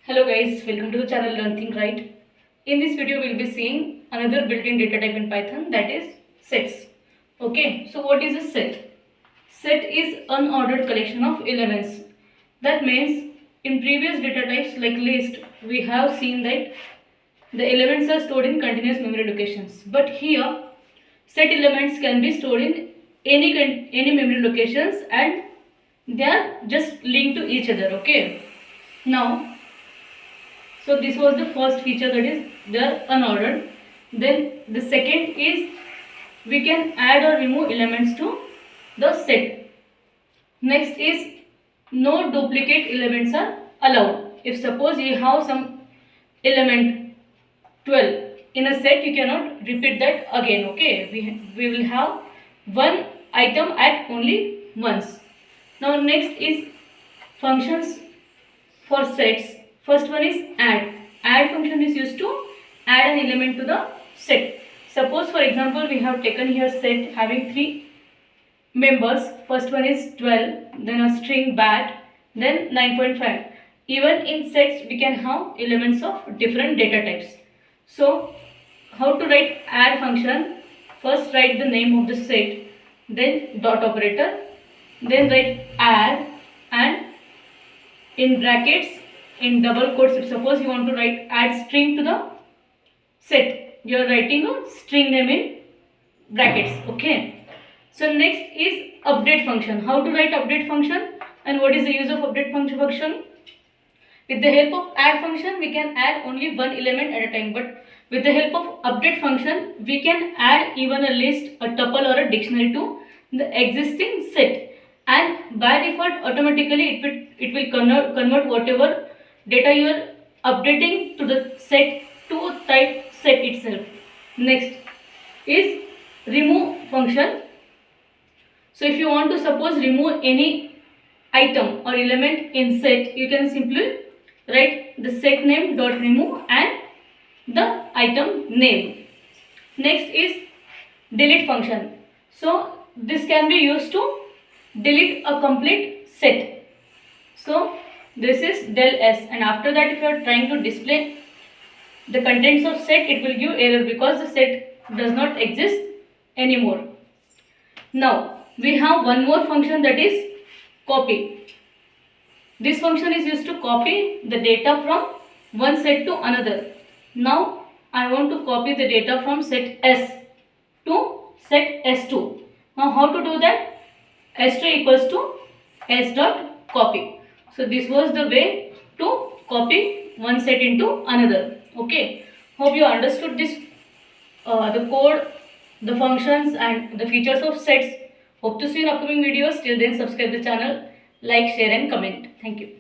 Hello guys, welcome to the channel Learn Think Right. In this video we will be seeing another built-in data type in Python, that is sets. Okay, so what is a set? Set is unordered collection of elements. That means in previous data types like list we have seen that the elements are stored in continuous memory locations. But here set elements can be stored in any memory locations and they are just linked to each other. Okay. Now so this was the first feature, that is they are unordered. Then the second is we can add or remove elements to the set. Next is no duplicate elements are allowed. If suppose you have some element 12 in a set, you cannot repeat that again. Okay, we will have one item at only once. Now next is functions for sets. First one is add. Add function is used to add an element to the set. Suppose for example we have taken here set having 3 members. First one is 12, then a string bat, then 9.5. Even in sets we can have elements of different data types. So how to write add function? First write the name of the set, then dot operator, then write add, and in brackets, in double quotes, if suppose you want to write add string to the set, you are writing a string name in brackets. Okay. So next is update function. How to write update function and what is the use of update function? With the help of add function we can add only one element at a time, but with the help of update function we can add even a list, a tuple or a dictionary to the existing set, and by default automatically it will convert whatever data you are updating to the set to type set itself. Next is remove function. So if you want to suppose remove any item or element in set, you can simply write the set name dot remove and the item name. Next is delete function. So this can be used to delete a complete set. So this is del s, and after that if you are trying to display the contents of set, it will give error because the set does not exist anymore. Now we have one more function, that is copy. This function is used to copy the data from one set to another. Now I want to copy the data from set S to set S2. Now how to do that? S2 equals to S dot copy. So this was the way to copy one set into another. Okay. Hope you understood this, the code, the functions and the features of sets. Hope to see you in upcoming videos. Till then subscribe the channel, like, share and comment. Thank you.